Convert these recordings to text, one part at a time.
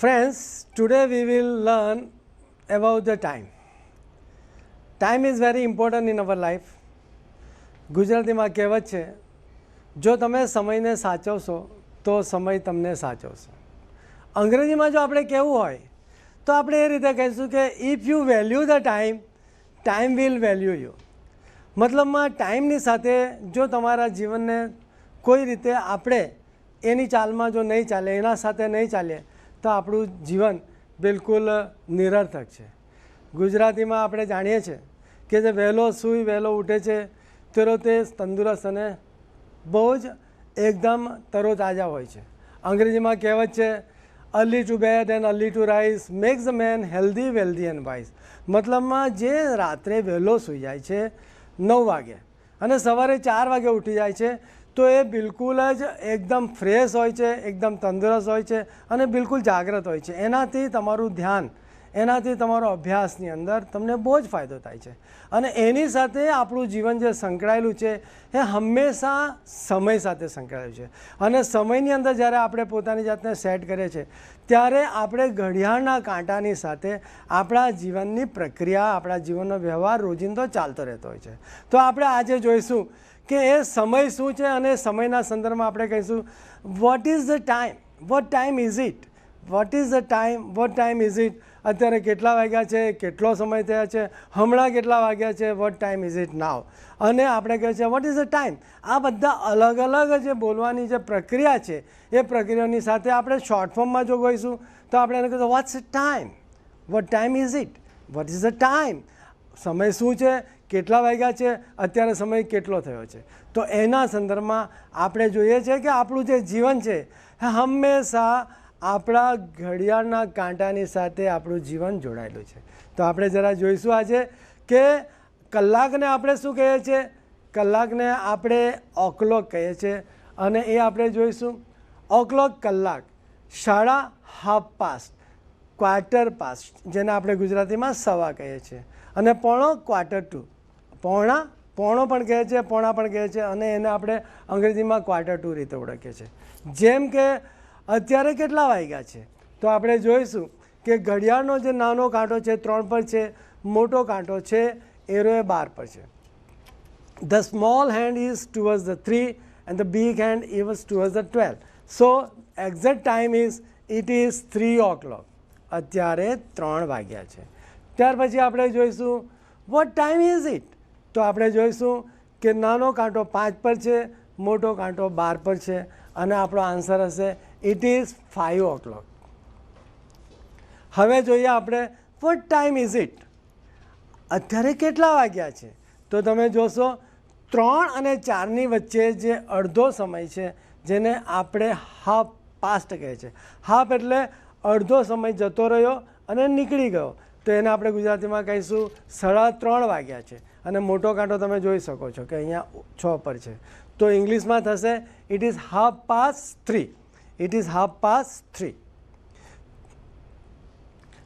Friends, today we will learn about the time. Time is very important in our life. ગુજરાતીમાં કહેવત છે, જો તમે સમયને સાચવશો તો સમય તમને સાચવશે. અંગ્રેજીમાં જો આપણે કહેવું હોય તો આપણે એ રીતે કહીશું કે if you value the time, time will value you. મતલબમાં ટાઈમની સાથે જો તમારા જીવનને કોઈ રીતે આપણે એની ચાલમાં જો નહીં ચાલે, એના સાથે નહીં ચાલીએ તો આપણું જીવન બિલકુલ નિરર્થક છે. ગુજરાતીમાં આપણે જાણીએ છીએ કે જે વહેલો સૂઈ વહેલો ઉઠે છે તેનો તે તંદુરસ્ત અને બહુ જ એકદમ તરોતાજા હોય છે. અંગ્રેજીમાં કહેવત છે, early to bed and early to rise makes the man healthy wealthy and wise. મતલબમાં જે રાત્રે વહેલો સૂઈ જાય છે 9 વાગે અને સવારે 4 વાગે ઉઠી જાય છે તો એ બિલકુલ જ એકદમ ફ્રેશ હોય છે, એકદમ તંદુરસ્ત હોય છે અને બિલકુલ જાગૃત હોય છે. એનાથી તમારું ધ્યાન, એનાથી તમારો અભ્યાસની અંદર તમને બહુ જ ફાયદો થાય છે. અને એની સાથે આપણું જીવન જે સંકળાયેલું છે એ હંમેશા સમય સાથે સંકળાયેલું છે. અને સમયની અંદર જ્યારે આપણે પોતાની જાતને સેટ કરીએ છીએ ત્યારે આપણે ઘડિયાળના કાંટાની સાથે આપણા જીવનની પ્રક્રિયા, આપણા જીવનનો વ્યવહાર રોજિંદો ચાલતો રહેતો હોય છે. તો આપણે આજે જોઈશું કે એ સમય શું છે અને સમયના સંદર્ભમાં આપણે કહીશું vote is the time, what time is it, what is the time, what time is it. અત્યારે કેટલા વાગ્યા છે, કેટલો સમય થયા છે, હમણાં કેટલા વાગ્યા છે, વોટ ટાઈમ ઇઝ ઇટ નાવ. અને આપણે કહે છે વોટ ઇઝ ધ ટાઈમ. આ બધા અલગ અલગ જે બોલવાની જે પ્રક્રિયા છે એ પ્રક્રિયાની સાથે આપણે શોર્ટ ફોર્મમાં જો કહીશું તો આપણે એને કહીશું what's time, what time is it, what is the time. સમય શું છે, કેટલા વાગ્યા છે, અત્યારે સમય કેટલો થયો છે. તો એના સંદર્ભમાં આપણે જોઈએ છીએ કે આપણું જે જીવન છે એ હંમેશા આપણા ઘડિયાળના કાંટાની સાથે આપણું જીવન જોડાયેલું છે. તો આપણે જરા જોઈશું આજે કે કલાકને આપણે શું કહીએ છીએ. કલાકને આપણે ઓક્લોક કહીએ છીએ અને એ આપણે જોઈશું. ઓક્લોક કલાક, સાડા હાફ પાસ્ટ, ક્વાર્ટર પાસ્ટ જેને આપણે ગુજરાતીમાં સવા કહીએ છીએ, અને પોણો ક્વાર્ટર ટુ, પોણો પણ કહે છે, પોણા પણ કહે છે અને એને આપણે અંગ્રેજીમાં ક્વાર્ટર ટુ રીતે ઓળખીએ છીએ. જેમ કે અત્યારે કેટલા વાગ્યા છે તો આપણે જોઈશું કે ઘડિયાળનો જે નાનો કાંટો છે 3 પર છે, મોટો કાંટો છે એરો એ 12 પર છે. The small hand is towards the 3 and the big hand is towards the 12. So exact time is it is 3 o'clock. અત્યારે 3 વાગ્યા છે. ત્યાર પછી આપણે જોઈશું what time is it. તો આપણે જોઈશું કે નાનો કાંટો 5 પર છે, મોટો કાંટો 12 પર છે અને આપણો આન્સર હશે ઇટ ઇઝ 5 o'clock. હવે જોઈએ આપણે what time is it. અત્યારે કેટલા વાગ્યા છે તો તમે જોશો 3 અને 4ની વચ્ચે જે અડધો સમય છે જેને આપણે હાફ પાસ્ટ કહે છે. હાફ એટલે અડધો સમય જતો રહ્યો અને નીકળી ગયો, તો એને આપણે ગુજરાતીમાં કહીશું 3:30 વાગ્યા છે. અને મોટો કાંટો તમે જોઈ શકો છો કે અહીંયા 6 પર છે, તો ઇંગ્લિશમાં થશે ઇટ ઇઝ 3:30. It is 3:30.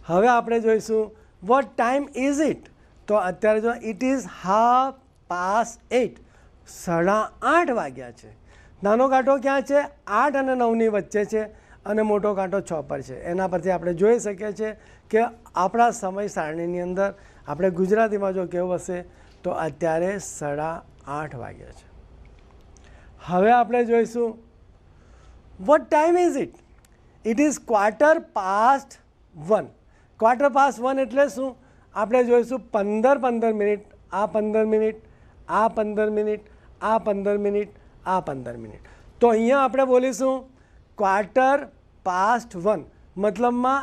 હવે આપણે જોઈશું વોટ ટાઈમ ઇઝ ઇટ. તો અત્યારે જો ઇટ ઇઝ 8:30, 8:30 વાગ્યા છે. નાનો કાંટો ક્યાં છે? 8 અને 9ની વચ્ચે છે અને મોટો કાંટો 6 પર છે. એના પરથી આપણે જોઈ શકીએ છીએ કે આપણા સમય સારણીની અંદર આપણે ગુજરાતીમાં જો કેવું હશે તો અત્યારે 8:30 વાગ્યા છે. હવે આપણે જોઈશું vote time is it. It is 1:15. 1:15 એટલે શું? આપણે જોઈશું 15 મિનિટ, આ 15 મિનિટ, આ 15 મિનિટ, આ 15 મિનિટ, આ 15 મિનિટ. તો અહીંયા આપણે બોલીશું 1:15, મતલબમાં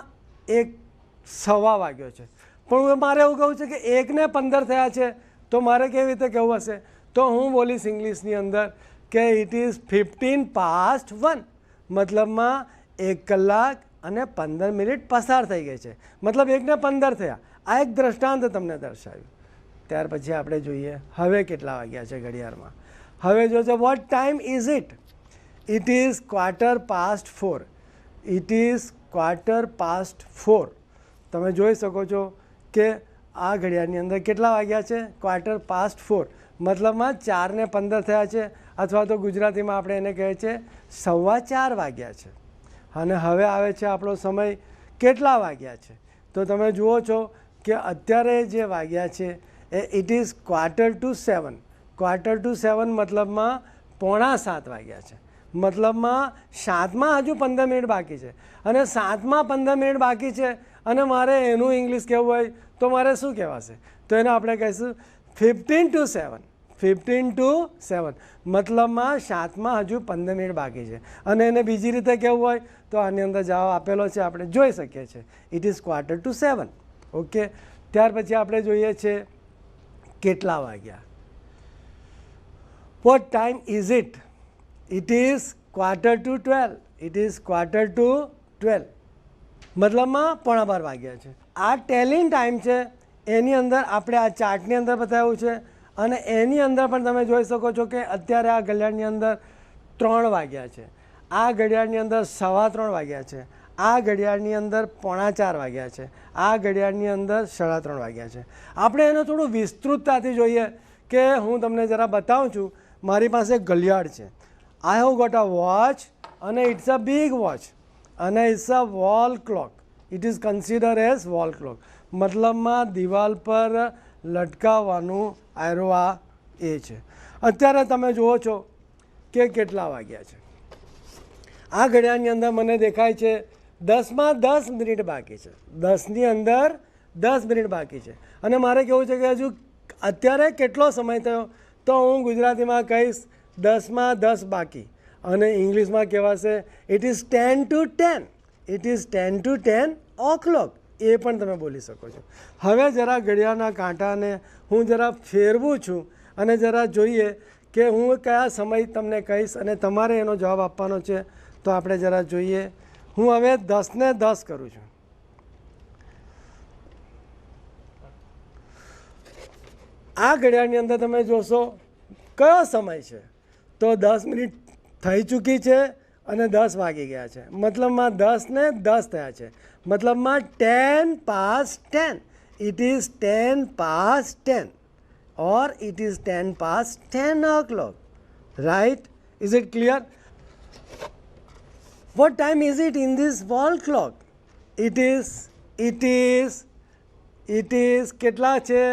1:15 વાગ્યો છે. પણ મારે એવું કહું છે કે 1:15 થયા છે તો મારે કેવી રીતે કહેવું હશે? તો હું બોલીશ ઇંગ્લિશની અંદર કે ઇટ ઇઝ 15:1. મતલબમાં 1 કલાક અને 15 મિનિટ પસાર થઈ ગઈ છે, મતલબ 1:15 થયા. આ એક દ્રષ્ટાંત તમને દર્શાવ્યું. ત્યાર પછી આપણે જોઈએ હવે કેટલા વાગ્યા છે ઘડિયાળમાં. હવે જોજો vote time is it. It is 4:15. It is 4:15. તમે જોઈ શકો છો કે આ ઘડિયાળની અંદર કેટલા વાગ્યા છે? 4:15. મતલબમાં 4:15 થયા છે, અથવા તો ગુજરાતીમાં આપણે એને કહે છે 4:15 વાગ્યા છે. અને હવે આવે છે આપણો સમય કેટલા વાગ્યા છે. તો તમે જુઓ છો કે અત્યારે જે વાગ્યા છે એ ઇટ ઇઝ 6:45. 6:45 મતલબમાં 6:45 વાગ્યા છે. મતલબમાં 7માં હજુ 15 મિનિટ બાકી છે અને 7માં 15 મિનિટ બાકી છે અને મારે એનું ઇંગ્લિશ કહેવું હોય તો મારે શું કહેવાશે? તો એને આપણે કહીશું 15 to 7. 15 to 7 મતલબમાં 7માં હજુ 15 મિનિટ બાકી છે અને એને બીજી રીતે કહેવું હોય તો આની અંદર જવાબ આપેલો છે, આપણે જોઈ શકીએ છીએ. It is 6:45. ઓકે, ત્યાર પછી આપણે જોઈએ છે કેટલા વાગ્યા. Vote time is it? It is 11:45. It is 11:45 મતલબમાં 11:15 વાગ્યા છે. આ ટેલિંગ ટાઈમ છે, એની અંદર આપણે આ ચાર્ટની અંદર બતાવ્યું છે અને એની અંદર પણ તમે જોઈ શકો છો કે અત્યારે આ ઘડિયાળની અંદર 3 વાગ્યા છે, આ ઘડિયાળની અંદર 3:15 વાગ્યા છે, આ ઘડિયાળની અંદર 3:45 વાગ્યા છે, આ ઘડિયાળની અંદર 3:30 વાગ્યા છે. આપણે એને થોડું વિસ્તૃતતાથી જોઈએ કે હું તમને જરા બતાવું છું. મારી પાસે ઘડિયાળ છે. I have got a watch અને ઇટ્સ અ બિગ વોચ અને it's a wall clock. It is consider as wall clock મતલબમાં દિવાલ પર લટકાવવાનું આયરો આ એ છે. અત્યારે તમે જુઓ છો કે કેટલા વાગ્યા છે. આ ઘડિયાળની અંદર મને દેખાય છે 10માં 10 મિનિટ બાકી છે. 10ની અંદર 10 મિનિટ બાકી છે અને મારે કહેવું છે કે હજુ અત્યારે કેટલો સમય થયો? તો હું ગુજરાતીમાં કહીશ 10માં 10 બાકી અને ઇંગ્લિશમાં કહેવાશે it is 10 to 10. It is 10 to 10 o'clock. એ પણ તમે બોલી શકો છો. હવે જરા ઘડિયાળના કાંટાને હું જરા ફેરવું છું અને જરા જોઈએ કે હું કયા સમય તમને કહીશ અને તમારે એનો જવાબ આપવાનો છે. તો આપણે જરા જોઈએ. હું હવે 10ને 10 કરું છું. આ ઘડિયાળની અંદર તમે જોશો કયો સમય છે તો 10 મિનિટ થઈ ચૂકી છે અને 10 વાગી ગયા છે. મતલબમાં 10 ને 10 થયા છે. મતલબમાં 10 past 10. It is 10 past 10 or it is 10 past 10 o'clock. Right? Is it clear? What time is it in this wall clock? It is કેટલા છે?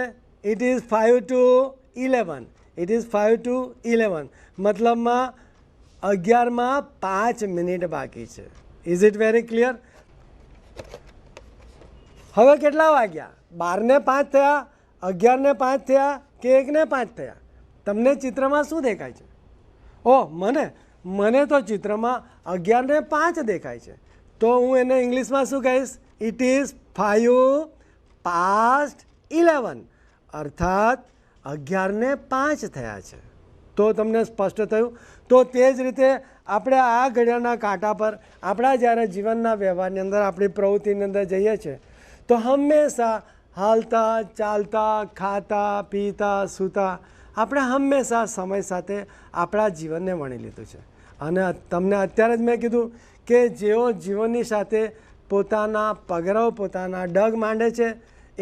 It is 5 to 11. It is 5 to 11 મતલબમાં 11માં 5 મિનિટ બાકી છે. Is it very clear? હવે કેટલા વાગ્યા? 12 ને 5 થયા, 11 ને 5 થયા કે 1 ને 5 થયા? તમને ચિત્રમાં શું દેખાય છે? મને તો ચિત્રમાં 11 ને 5 દેખાય છે. તો હું એને ઇંગ્લિશમાં શું કહીશ? ઇટ ઇઝ 5 past 11 અર્થાત 11 ને 5 થયા છે. તો તમને સ્પષ્ટ થયું? તો તે જ રીતે આપણે આ ઘડિયાળના કાંટા પર આપણા જ્યારે જીવનના વ્યવહારની અંદર આપણી પ્રવૃત્તિની અંદર જઈએ છીએ તો હંમેશા હાલતા ચાલતા ખાતા પીતા સૂતા આપણે હંમેશા સમય સાથે આપણા જીવનને વણી લીધું છે. અને તમને અત્યારે જ મેં કીધું કે જેઓ જીવનની સાથે પોતાના પગરવ પોતાના ડગ માંડે છે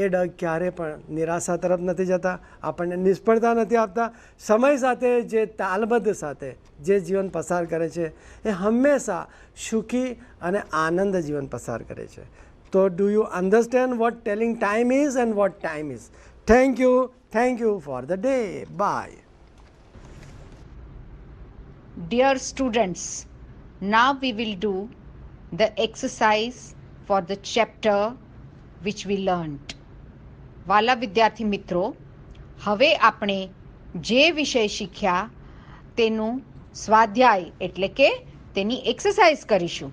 એ ડગ ક્યારે પણ નિરાશા તરફ નથી જતા, આપણને નિષ્ફળતા નથી આપતા. સમય સાથે જે તાલબદ્ધ સાથે જે જીવન પસાર કરે છે એ હંમેશા સુખી અને આનંદ જીવન પસાર કરે છે. તો do you understand what telling time is and what time is? Thank you for the day. Bye. Dear students, now we will do the exercise for the chapter which we learnt. વાલા વિદ્યાર્થી મિત્રો, હવે આપણે જે વિષય શીખ્યા તેનું સ્વાધ્યાય એટલે કે તેની એક્સરસાઇઝ કરીશું.